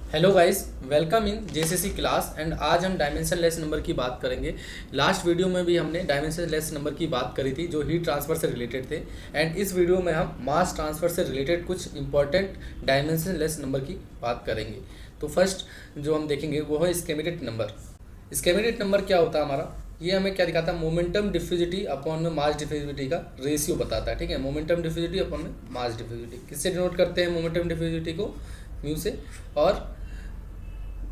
Hello guys, welcome in JCC class. And आज हम dimension less number की बात करेंगे। लास्ट वीडियो में भी हमने डायमेंशन लेस नंबर की बात करी थी जो हीट ट्रांसफ़र से रिलेटेड थे। एंड इस वीडियो में हम मास ट्रांसफ़र से रिलेटेड कुछ इंपॉर्टेंट डायमेंशन लेस नंबर की बात करेंगे। तो फर्स्ट जो हम देखेंगे वो है स्केमेटेड नंबर। स्केमेटेड नंबर क्या होता है हमारा, ये हमें क्या दिखाता है, मोमेंटम डिफ्यूजिटी अपॉन में मास डिफ्यूजिटी का रेशियो बताता है। ठीक है, मोमेंटम डिफ्यूजिटी अपॉन में मास डिफ्यूजिटी किससे डिनोट करते हैं, मोमेंटम डिफ्यूजिटी को म्यू से और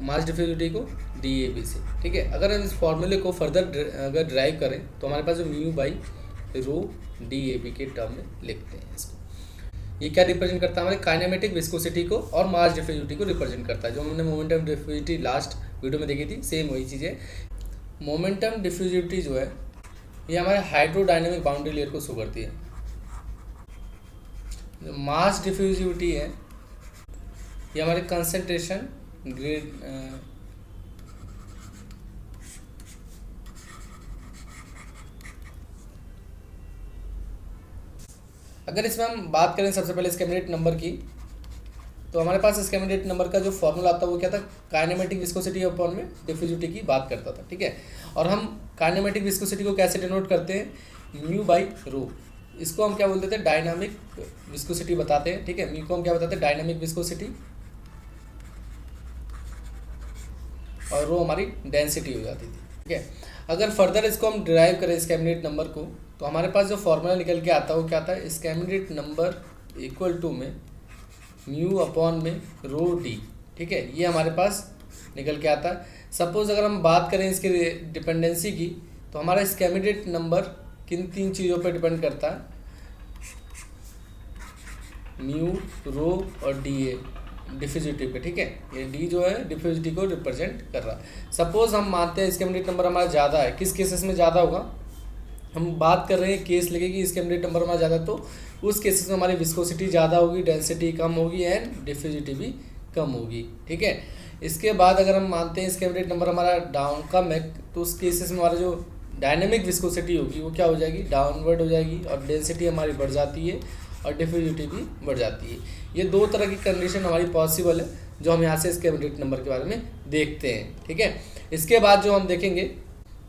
मास डिफ्यूजिटी को डी ए बी से। ठीक है, अगर हम इस फॉर्मूले को फर्दर अगर ड्राइव करें तो हमारे पास जो mu by rho D A B के टर्म में लिखते हैं इसको। ये क्या रिप्रेजेंट करता है, हमारे काइनेमेटिक विस्कोसिटी को और मास डिफ्यूजिटी को रिप्रेजेंट करता है। जो हमने मोमेंटम डिफ्यूजिटी लास्ट वीडियो में देखी थी, सेम वही चीज़ है। मोमेंटम डिफ्यूजिटी जो है ये हमारे हाइड्रोडायनेमिक बाउंड्री लेयर को शो करती है। जो मास डिफ्यूजिविटी है ये हमारे कंसंट्रेशन ग्रेड अगर इसमें हम बात करें सबसे पहले स्केमेटेड नंबर की, तो हमारे पास स्केमेटेड नंबर का जो फॉर्मूला आता है वो क्या था, काइनेमेटिक विस्कोसिटी अपॉन में डिफ्यूजिविटी की बात करता था। ठीक है, और हम काइनेमेटिक विस्कोसिटी को कैसे डिनोट करते हैं, म्यू बाई रो। इसको हम क्या बोलते थे, डायनामिक विस्कोसिटी बताते हैं। ठीक है, म्यू को हम क्या बताते हैं, डायनामिक विस्कोसिटी, और रो हमारी डेंसिटी हो जाती थी। ठीक है, अगर फर्दर इसको हम डिराइव करें स्केमेटेड नंबर को, तो हमारे पास जो फॉर्मूला निकल के आता है वो क्या आता है, स्केमेटेड नंबर इक्वल टू में म्यू अपॉन में रो डी। ठीक है, ये हमारे पास निकल के आता है। सपोज अगर हम बात करें इसकी डिपेंडेंसी की, तो हमारा स्केमेटेड नंबर किन तीन चीज़ों पर डिपेंड करता है, म्यू, रो और डी ए डिफ्यूजिटी पे। ठीक है, ये डी जो है डिफ्यूजिटी को रिप्रेजेंट कर रहा है। सपोज हम मानते हैं स्केमेटेड नंबर हमारा ज़्यादा है, किस केसेस में ज़्यादा होगा, हम बात कर रहे हैं केस लेके कि स्केमेटेड नंबर हमारा ज़्यादा, तो उस केसेस में हमारी विस्कोसिटी ज़्यादा होगी, डेंसिटी कम होगी एंड डिफ्यूजिटी भी कम होगी। ठीक है, इसके बाद अगर हम मानते हैं स्केमेटेड नंबर हमारा डाउन कम है, तो उस केसेस में हमारा जो डायनेमिक विस्कोसिटी होगी वो क्या हो जाएगी, डाउनवर्ड हो जाएगी, और डेंसिटी हमारी बढ़ जाती है और डिफ्यूजिटी भी बढ़ जाती है। ये दो तरह की कंडीशन हमारी पॉसिबल है जो हम यहाँ से स्केमेटेड नंबर के बारे में देखते हैं। ठीक है, इसके बाद जो हम देखेंगे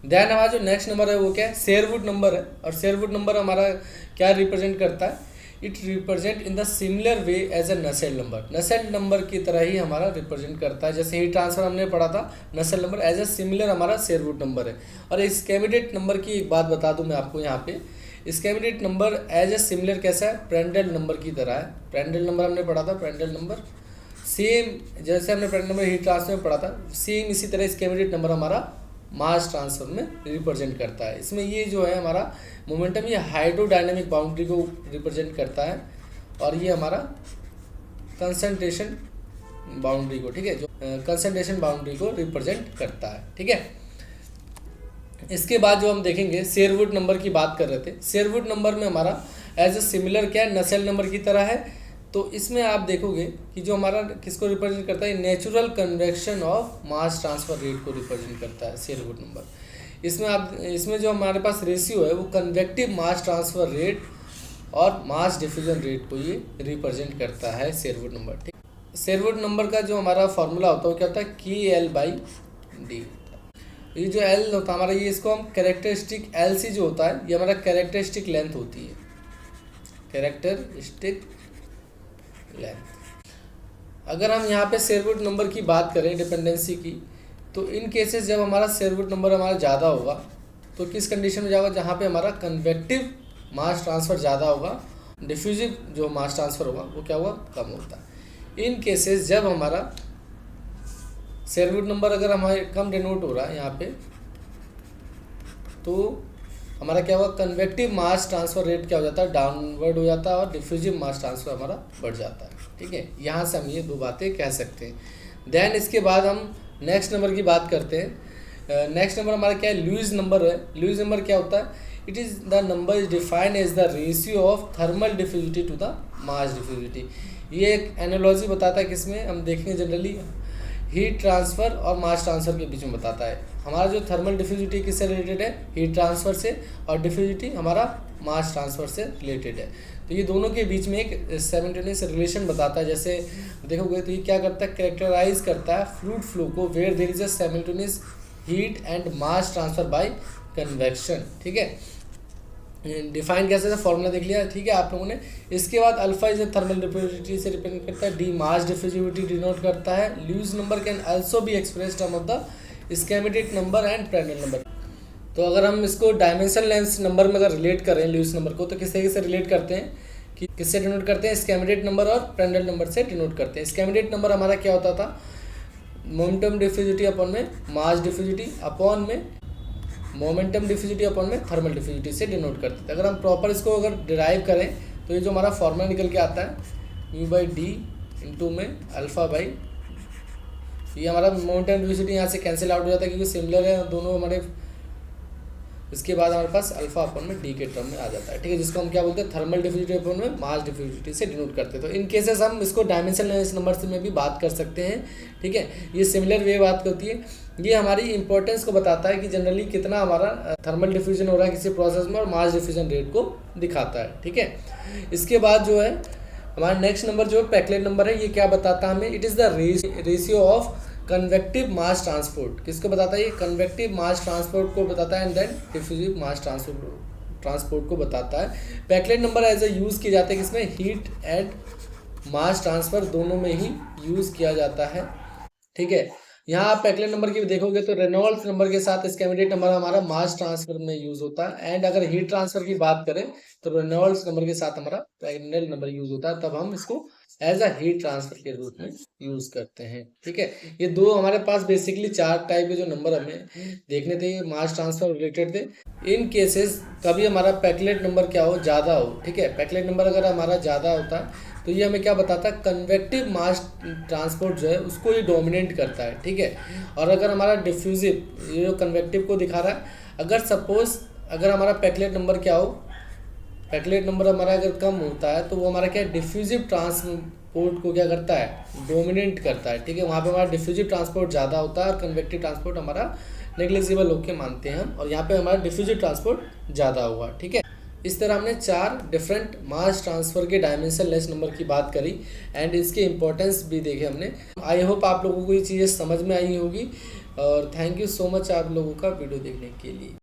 देन हमारा जो नेक्स्ट नंबर है वो क्या है, शेरवुड नंबर है। और शेरवुड नंबर हमारा क्या रिप्रेजेंट करता है, it represent in the similar way as a Nusselt number. नसेल नंबर की तरह ही हमारा रिप्रेजेंट करता है, जैसे हीट ट्रांसफर हमने पढ़ा था, नसेल नंबर एज अ सिमिलर हमारा शेरवुड नंबर है। और स्केमेटेड नंबर की एक बात बता दूं मैं आपको यहाँ पे, स्केमेटेड नंबर एज ए सिमिलर कैसा है, प्रेंडल नंबर की तरह है। प्रेंडल नंबर हमने पढ़ा था, प्रेंडल नंबर सेम जैसे हमने प्रेंडल नंबर हीट ट्रांसफर में पढ़ा था, सेम इसी तरह स्केमेटेड नंबर हमारा मास ट्रांसफर में रिप्रेजेंट करता है। इसमें ये जो है हमारा मोमेंटम, ये हाइड्रोडायनेमिक बाउंड्री को रिप्रेजेंट करता है, और ये हमारा कंसंट्रेशन बाउंड्री को, ठीक है, जो कंसंट्रेशन बाउंड्री को रिप्रेजेंट करता है। ठीक है, इसके बाद जो हम देखेंगे शेरवुड नंबर की बात कर रहे थे। शेरवुड नंबर में हमारा एज ए सिमिलर क्या है, नसेल नंबर की तरह है। तो इसमें आप देखोगे कि जो हमारा किसको रिप्रेजेंट करता है, natural convection of mass transfer rate को रिप्रेजेंट करता है शेरवुड नंबर। इसमें जो हमारे पास रेशियो है वो कन्वेक्टिव मास ट्रांसफर रेट और मास डिफ्यूजन रेट को ये रिप्रेजेंट करता है शेरवुड नंबर। ठीक, शेरवुड नंबर का जो हमारा फॉर्मूला होता है वो क्या होता है, के एल बाई डी। ये जो एल होता है हमारा, ये इसको हम कैरेक्टरिस्टिक एल सी जो होता है ये हमारा कैरेक्टरिस्टिक लेंथ होती है, कैरेक्टरिस्टिक लेंथ। अगर हम यहाँ पे शेरवुड नंबर की बात करें डिपेंडेंसी की, तो इन केसेस जब हमारा शेरवुड नंबर हमारा ज़्यादा होगा तो किस कंडीशन में जाएगा, जहाँ पे हमारा कन्वेक्टिव मास ट्रांसफ़र ज़्यादा होगा, डिफ्यूजिव जो मास ट्रांसफ़र होगा वो क्या होगा, कम होता है। इन केसेस जब हमारा शेरवुड नंबर अगर हमारे कम डिनोट हो रहा है यहाँ पे, तो हमारा क्या होगा, कन्वेक्टिव मास ट्रांसफ़र रेट क्या हो जाता है, डाउनवर्ड हो जाता है, और डिफ्यूजिव मास ट्रांसफ़र हमारा बढ़ जाता है। ठीक है, यहाँ से हम ये दो बातें कह सकते हैं। देन इसके बाद हम नेक्स्ट नंबर की बात करते हैं। नेक्स्ट नंबर हमारा क्या है, लुईस नंबर है। लुईस नंबर क्या होता है, it is the number is defined as the ratio of thermal diffusivity to the mass diffusivity. ये एक एनालॉजी बताता है, किसमें हम देखेंगे जनरली हीट ट्रांसफ़र और मास ट्रांसफ़र के बीच में बताता है। हमारा जो थर्मल डिफ्यूजिटी किससे रिलेटेड है, हीट ट्रांसफ़र से, और डिफ्यूजिटी हमारा मास ट्रांसफ़र से रिलेटेड है। तो ये दोनों के बीच में एक साइमल्टेनियस रिलेशन बताता है। जैसे देखोगे तो ये क्या करता है, कैरेक्टराइज करता है फ्लूइड फ्लो को where there is a simultaneous heat and mass transfer by convection. ठीक है, डिफाइन कैसे था, फॉर्मूला देख लिया, ठीक है आप लोगों ने। इसके बाद अल्फा इज थर्मल डिफ्यूजिविटी से रिप्रेजेंट करता है, डी मास डिफ्यूजिविटी डिनोट करता है, ल्यूज number can also be express term of the schematic number and Prandtl number. तो अगर हम इसको डायमेंशन लेंस नंबर में अगर रिलेट करें ल्यूज नंबर को, तो किस तरीके से रिलेट करते हैं कि किससे डिनोट करते हैं, स्केमेटिक नंबर और प्रांड्ल नंबर से डिनोट करते हैं। स्केमेटिक नंबर हमारा क्या होता था, मोमेंटम डिफ्यूजिविटी अपॉन में मास डिफ्यूजिविटी अपॉन में मोमेंटम डिफ्यूजिविटी अपॉन में थर्मल डिफ्यूजिविटी से डिनोट करते थे। अगर हम प्रॉपर इसको अगर डिराइव करें तो ये जो हमारा फॉर्मूला निकल के आता है म्यू बाई डी इंटू में अल्फ़ा बाई, ये हमारा मोमेंटम डिफ्यूजिविटी यहाँ से कैंसिल आउट हो जाता है क्योंकि सिमिलर है दोनों हमारे। इसके बाद हमारे पास अल्फा अपॉन में डी के टर्म में आ जाता है, ठीक है, जिसको हम क्या बोलते हैं, थर्मल डिफ्यूजिविटी अपॉन में मास डिफ्यूजिविटी से डिनोट करते हैं। तो इन केसेस हम इसको डायमेंशन लेंस नंबर से में भी बात कर सकते हैं, ठीक है। ये सिमिलर वे बात करती है, ये हमारी इंपॉर्टेंस को बताता है कि जनरली कितना हमारा थर्मल डिफ्यूजन हो रहा है किसी प्रोसेस में, और मास डिफ्यूजन रेट को दिखाता है, ठीक है। इसके बाद जो है हमारा नेक्स्ट नंबर जो है पेकलेट नंबर है, ये क्या बताता है हमें, it is the ratio of convective mass transport. किसको बताता है, ये कन्वेक्टिव मास ट्रांसपोर्ट को बताता है, and then diffusive mass transport को बताता है। Peclet number as a use किए जाते हैं किसमें, हीट एंड मास ट्रांसफ़र दोनों में ही यूज़ किया जाता है, ठीक है। यहाँ आप पेकलेट नंबर की भी देखोगे तो रेनॉल्ड्स नंबर के साथ स्केमेटिक नंबर हमारा मास ट्रांसफर में यूज़ होता है, एंड अगर हीट ट्रांसफर की बात करें तो रेनॉल्ड्स नंबर के साथ हमारा प्रांड्ल नंबर यूज़ होता है, तब हम इसको एज अ हीट ट्रांसफर के रूप में यूज़ करते हैं, ठीक है। ये दो हमारे पास बेसिकली 4 टाइप के जो नंबर हमें देखने थे मास ट्रांसफर रिलेटेड थे। इन केसेस कभी हमारा पेकलेट नंबर क्या हो, ज़्यादा हो, ठीक है, पेकलेट नंबर अगर हमारा ज़्यादा होता है तो ये हमें क्या बताता है, कन्वेक्टिव मास ट्रांसपोर्ट जो है उसको ये डोमिनेट करता है, ठीक है। और अगर हमारा डिफ्यूजिव, ये जो कन्वेक्टिव को दिखा रहा है, अगर सपोज अगर हमारा पेकलेट नंबर क्या हो, पेकलेट नंबर हमारा अगर कम होता है तो वो हमारा क्या डिफ्यूजिव ट्रांसपोर्ट को क्या करता है, डोमिनेट करता है, ठीक है। वहाँ पे हमारा डिफ्यूजिव ट्रांसपोर्ट ज़्यादा होता है और कन्वेक्टिव ट्रांसपोर्ट हमारा नेग्लिजिबल होके मानते हैं हम, और यहाँ पे हमारा डिफ्यूजिव ट्रांसपोर्ट ज़्यादा हुआ, ठीक है। इस तरह हमने 4 डिफरेंट मास ट्रांसफ़र के डायमेंशन लेस नंबर की बात करी, एंड इसके इंपॉर्टेंस भी देखे हमने। आई होप आप लोगों को ये चीज़ें समझ में आई होगी, और थैंक यू सो मच आप लोगों का वीडियो देखने के लिए।